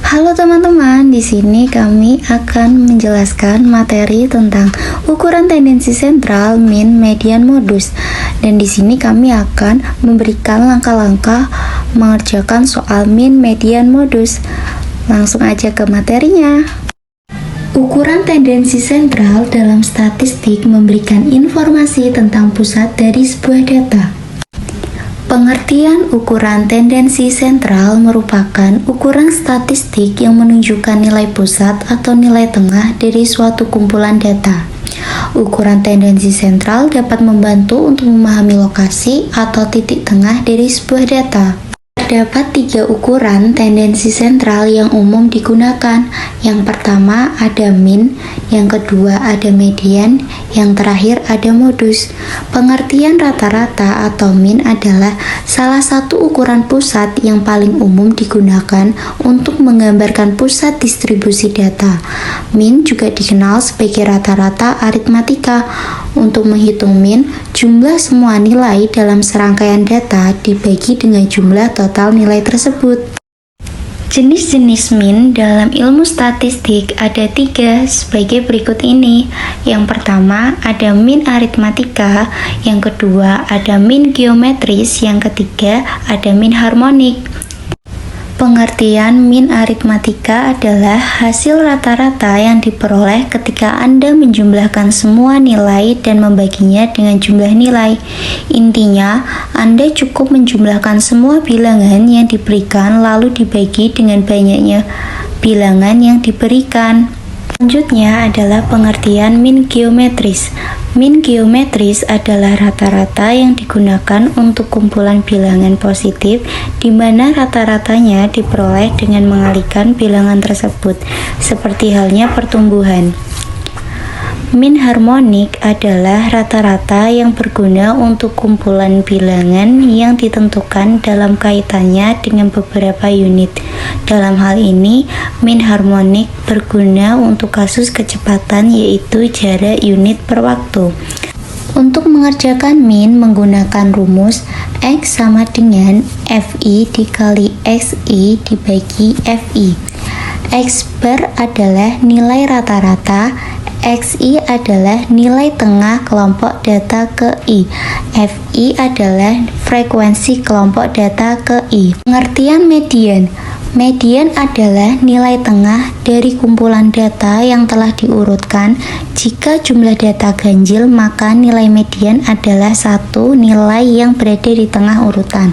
Halo teman-teman, di sini kami akan menjelaskan materi tentang ukuran tendensi sentral, mean, median, modus. Dan di sini kami akan memberikan langkah-langkah mengerjakan soal mean, median, modus. Langsung aja ke materinya. Ukuran tendensi sentral dalam statistik memberikan informasi tentang pusat dari sebuah data. Pengertian ukuran tendensi sentral merupakan ukuran statistik yang menunjukkan nilai pusat atau nilai tengah dari suatu kumpulan data. Ukuran tendensi sentral dapat membantu untuk memahami lokasi atau titik tengah dari sebuah data. Terdapat 3 ukuran tendensi sentral yang umum digunakan. Yang pertama ada mean, yang kedua ada median, yang terakhir ada modus. Pengertian rata-rata atau mean adalah salah satu ukuran pusat yang paling umum digunakan untuk menggambarkan pusat distribusi data. Mean juga dikenal sebagai rata-rata aritmatika. Untuk menghitung mean, jumlah semua nilai dalam serangkaian data dibagi dengan jumlah total nilai tersebut. Jenis-jenis mean dalam ilmu statistik ada 3 sebagai berikut ini. Yang pertama ada mean aritmatika, yang kedua ada mean geometris, yang ketiga ada mean harmonik. Pengertian mean aritmatika adalah hasil rata-rata yang diperoleh ketika Anda menjumlahkan semua nilai dan membaginya dengan jumlah nilai. Intinya, Anda cukup menjumlahkan semua bilangan yang diberikan lalu dibagi dengan banyaknya bilangan yang diberikan. Selanjutnya adalah pengertian mean geometris. Mean geometris adalah rata-rata yang digunakan untuk kumpulan bilangan positif di mana rata-ratanya diperoleh dengan mengalihkan bilangan tersebut, seperti halnya pertumbuhan. Mean harmonik adalah rata-rata yang berguna untuk kumpulan bilangan yang ditentukan dalam kaitannya dengan beberapa unit. Dalam hal ini, mean harmonik berguna untuk kasus kecepatan yaitu jarak unit per waktu. Untuk mengerjakan mean menggunakan rumus X sama dengan FI dikali XI dibagi FI. X bar adalah nilai rata-rata, XI adalah nilai tengah kelompok data ke I. FI adalah frekuensi kelompok data ke I. Pengertian median. Median adalah nilai tengah dari kumpulan data yang telah diurutkan. Jika jumlah data ganjil, maka nilai median adalah satu nilai yang berada di tengah urutan.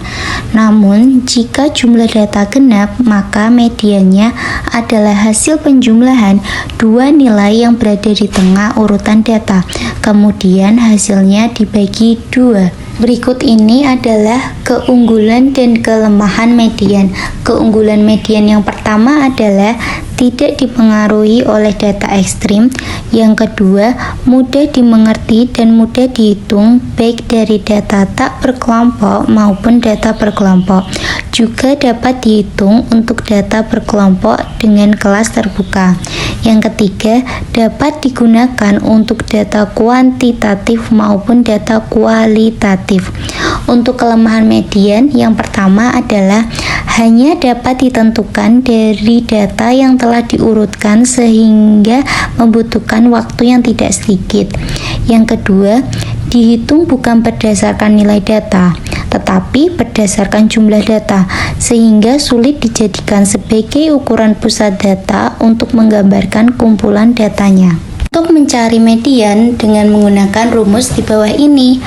Namun, jika jumlah data genap, maka mediannya adalah hasil penjumlahan dua nilai yang berada di tengah urutan data. Kemudian hasilnya dibagi 2. Berikut ini adalah keunggulan dan kelemahan median. Keunggulan median yang pertama adalah tidak dipengaruhi oleh data ekstrim. Yang kedua, mudah dimengerti dan mudah dihitung baik dari data tak berkelompok maupun data berkelompok. Juga dapat dihitung untuk data berkelompok dengan kelas terbuka. Yang ketiga, dapat digunakan untuk data kuantitatif maupun data kualitatif. Untuk kelemahan median, yang pertama adalah hanya dapat ditentukan dari data yang telah diurutkan sehingga membutuhkan waktu yang tidak sedikit. Yang kedua, dihitung bukan berdasarkan nilai data, tetapi berdasarkan jumlah data, sehingga sulit dijadikan sebagai ukuran pusat data untuk menggambarkan kumpulan datanya. Untuk mencari median dengan menggunakan rumus di bawah ini,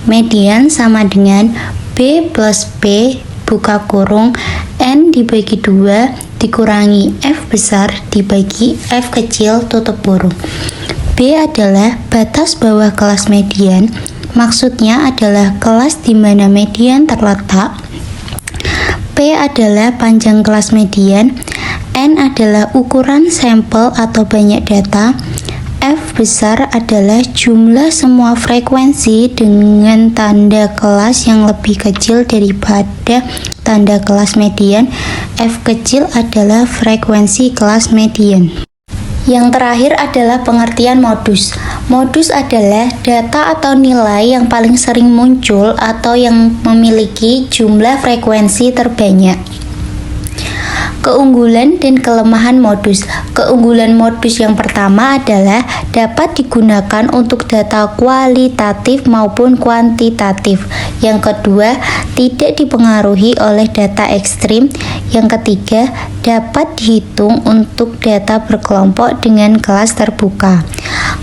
median sama dengan B plus P buka kurung N dibagi 2 dikurangi F besar dibagi F kecil tutup kurung. B adalah batas bawah kelas median, maksudnya adalah kelas di mana median terletak. P adalah panjang kelas median, N adalah ukuran sampel atau banyak data, F besar adalah jumlah semua frekuensi dengan tanda kelas yang lebih kecil daripada tanda kelas median, F kecil adalah frekuensi kelas median. Yang terakhir adalah pengertian modus. Modus adalah data atau nilai yang paling sering muncul atau yang memiliki jumlah frekuensi terbanyak. Keunggulan dan kelemahan modus. Keunggulan modus yang pertama adalah dapat digunakan untuk data kualitatif maupun kuantitatif. Yang kedua, tidak dipengaruhi oleh data ekstrim. Yang ketiga, dapat dihitung untuk data berkelompok dengan kelas terbuka.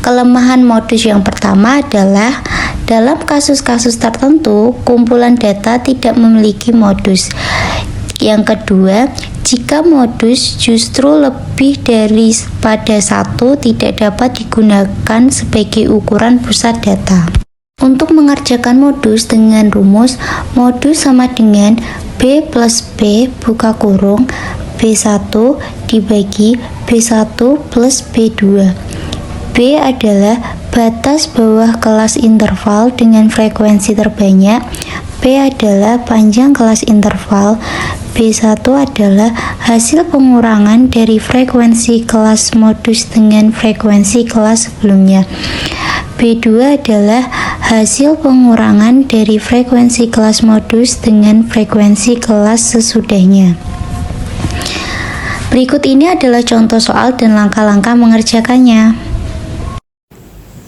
Kelemahan modus yang pertama adalah dalam kasus-kasus tertentu, kumpulan data tidak memiliki modus. Yang kedua, jika modus justru lebih daripada satu, tidak dapat digunakan sebagai ukuran pusat data. Untuk mengerjakan modus dengan rumus, modus sama dengan B plus B buka kurung B1 dibagi B1 plus B2. B adalah batas bawah kelas interval dengan frekuensi terbanyak. P adalah panjang kelas interval. B1 adalah hasil pengurangan dari frekuensi kelas modus dengan frekuensi kelas sebelumnya. B2 adalah hasil pengurangan dari frekuensi kelas modus dengan frekuensi kelas sesudahnya. Berikut ini adalah contoh soal dan langkah-langkah mengerjakannya.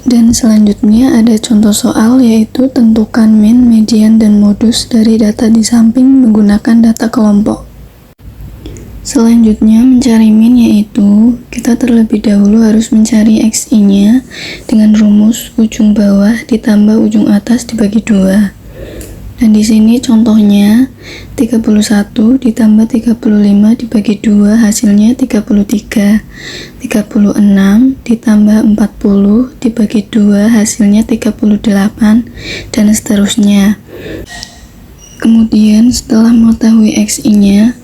Dan selanjutnya ada contoh soal, yaitu tentukan min, median, dan modus dari data di samping menggunakan data kelompok. Selanjutnya mencari min, yaitu kita terlebih dahulu harus mencari xi-nya dengan rumus ujung bawah ditambah ujung atas dibagi 2. Dan di sini contohnya 31 ditambah 35 dibagi 2 hasilnya 33. 36 ditambah 40 dibagi 2 hasilnya 38, dan seterusnya. Kemudian setelah mengetahui xi-nya,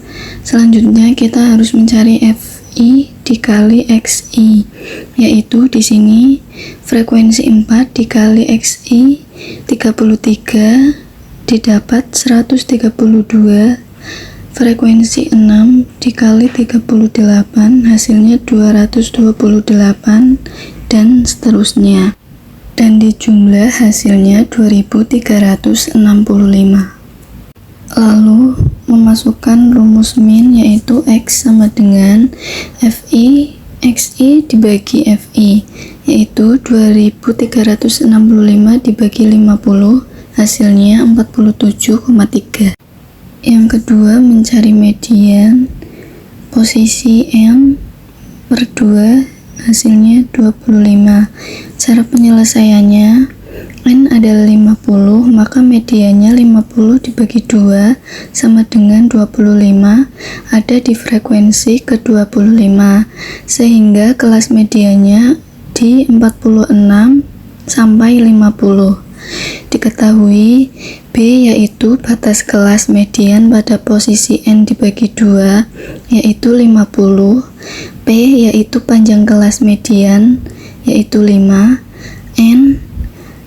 selanjutnya kita harus mencari fi dikali xi, yaitu di sini frekuensi 4 dikali xi 33 didapat 132, frekuensi 6 dikali 38 hasilnya 228, dan seterusnya. Dan dijumlah hasilnya 2365. Lalu memasukkan rumus min, yaitu x sama dengan fi xi dibagi fi, yaitu 2365 dibagi 50 hasilnya 47,3. Yang kedua mencari median, posisi m per 2 hasilnya 25. Cara penyelesaiannya, n adalah 50, maka mediannya 50 dibagi 2 sama dengan 25, ada di frekuensi ke-25, sehingga kelas mediannya di 46 sampai 50. Diketahui B yaitu batas kelas median pada posisi n dibagi 2 yaitu 50, P yaitu panjang kelas median yaitu 5, n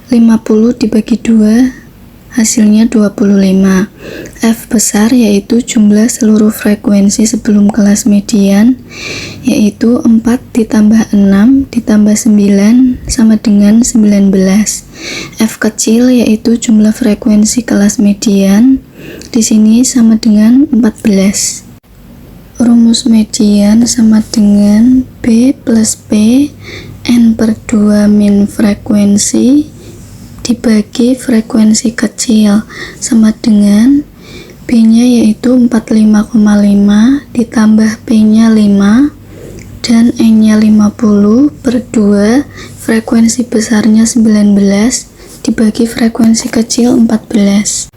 50 dibagi 2 hasilnya 25. F besar yaitu jumlah seluruh frekuensi sebelum kelas median, yaitu 4 ditambah 6 ditambah 9 sama dengan 19. F kecil yaitu jumlah frekuensi kelas median, di sini sama dengan 14. Rumus median sama dengan B plus P n per 2 min frekuensi dibagi frekuensi kecil sama dengan B-nya yaitu 45,5 ditambah P-nya 5 dan N-nya 50 per 2 frekuensi besarnya 19 dibagi frekuensi kecil 14.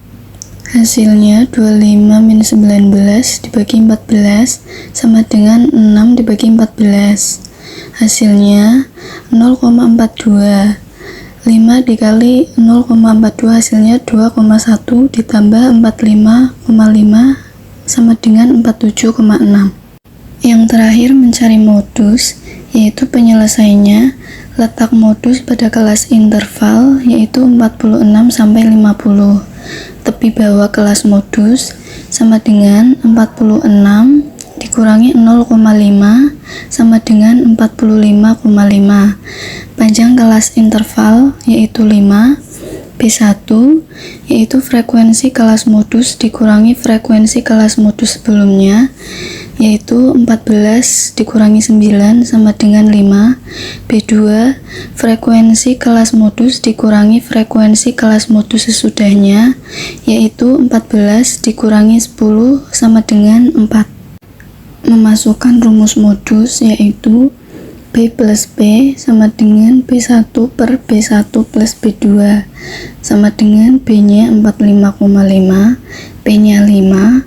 Hasilnya 25 min 19 dibagi 14 sama dengan 6 dibagi 14. Hasilnya 0,42. 5 dikali 0,42 hasilnya 2,1 ditambah 45,5 sama dengan 47,6. Yang terakhir mencari modus, yaitu penyelesaiannya letak modus pada kelas interval yaitu 46 sampai 50. Tepi bawah kelas modus sama dengan 46 dikurangi 0,5 sama dengan 45,5. Panjang kelas interval yaitu 5 B1, yaitu frekuensi kelas modus dikurangi frekuensi kelas modus sebelumnya, yaitu 14 dikurangi 9 sama dengan 5. B2, frekuensi kelas modus dikurangi frekuensi kelas modus sesudahnya, yaitu 14 dikurangi 10 sama dengan 4. Memasukkan rumus modus, yaitu B plus B sama dengan B1 per B1 plus B2 sama dengan B-nya 45,5, B-nya 5,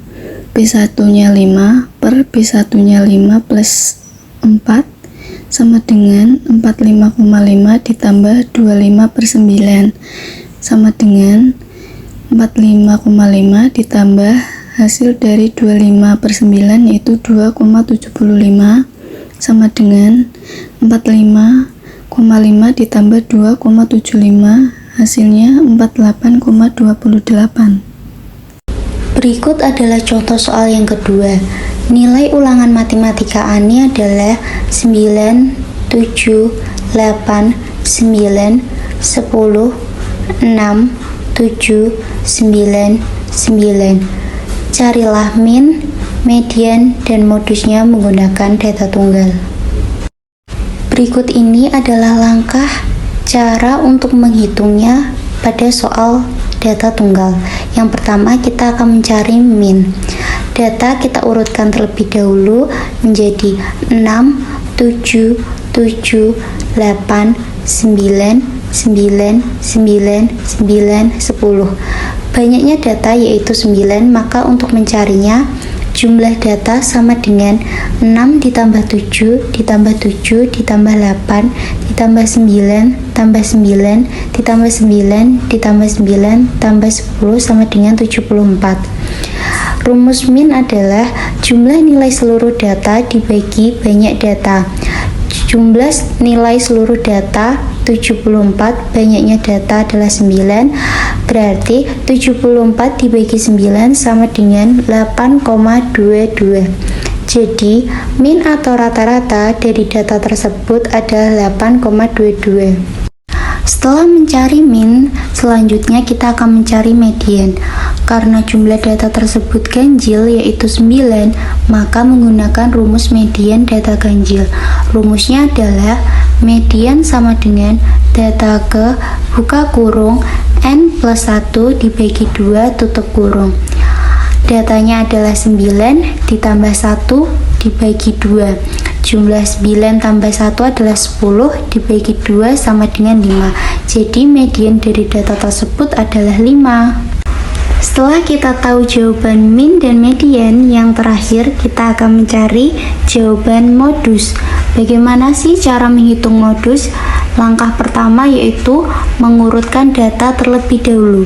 B1-nya 5 per B1-nya 5 plus 4 sama dengan 45,5 ditambah 25 per 9 sama dengan 45,5 ditambah hasil dari 25 per 9 yaitu 2,75 sama dengan 45,5 ditambah 2,75 hasilnya 48,28. Berikut adalah contoh soal yang kedua. Nilai ulangan matematika Ani adalah 9, 7, 8, 9, 10, 6, 7, 9, 9. Carilah min, median, dan modusnya menggunakan data tunggal. Berikut ini adalah langkah cara untuk menghitungnya pada soal data tunggal. Yang pertama, kita akan mencari min. Data kita urutkan terlebih dahulu menjadi 6, 7, 7, 8, 9, 9, 9, 9, 10. Banyaknya data yaitu 9, maka untuk mencarinya jumlah data sama dengan 6 ditambah 7 ditambah 7 ditambah 8 ditambah 9 tambah 9 ditambah 9 ditambah 9 tambah 10 sama dengan 74. Rumus min adalah jumlah nilai seluruh data dibagi banyak data. Jumlah nilai seluruh data 74, banyaknya data adalah 9, berarti 74 dibagi 9 sama dengan 8,22. Jadi, min atau rata-rata dari data tersebut adalah 8,22. Setelah mencari min, selanjutnya kita akan mencari median. Karena jumlah data tersebut ganjil yaitu 9, maka menggunakan rumus median data ganjil. Rumusnya adalah median sama dengan data ke buka kurung n plus 1 dibagi 2 tutup kurung. Datanya adalah 9 ditambah 1 dibagi 2. Jumlah 9 tambah 1 adalah 10 dibagi 2 sama dengan 5. Jadi median dari data tersebut adalah 5. Setelah kita tahu jawaban min dan median, yang terakhir kita akan mencari jawaban modus. Bagaimana sih cara menghitung modus? Langkah pertama yaitu mengurutkan data terlebih dahulu.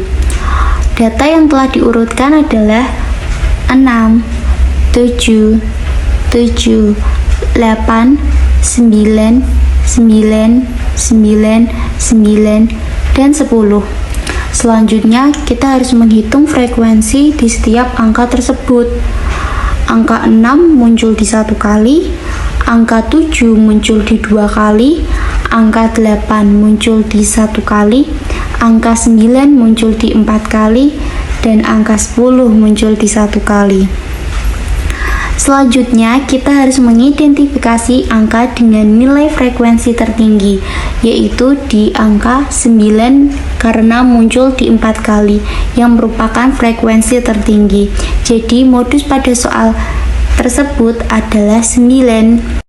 Data yang telah diurutkan adalah 6, 7, 7, 8, 9, 9, 9, 9, dan 10. Selanjutnya, kita harus menghitung frekuensi di setiap angka tersebut. Angka 6 muncul di 1 kali, angka 7 muncul di 2 kali, angka 8 muncul di 1 kali, angka 9 muncul di 4 kali, dan angka 10 muncul di 1 kali. Selanjutnya, kita harus mengidentifikasi angka dengan nilai frekuensi tertinggi, yaitu di angka 9 karena muncul di 4 kali, yang merupakan frekuensi tertinggi. Jadi, modus pada soal tersebut adalah 9.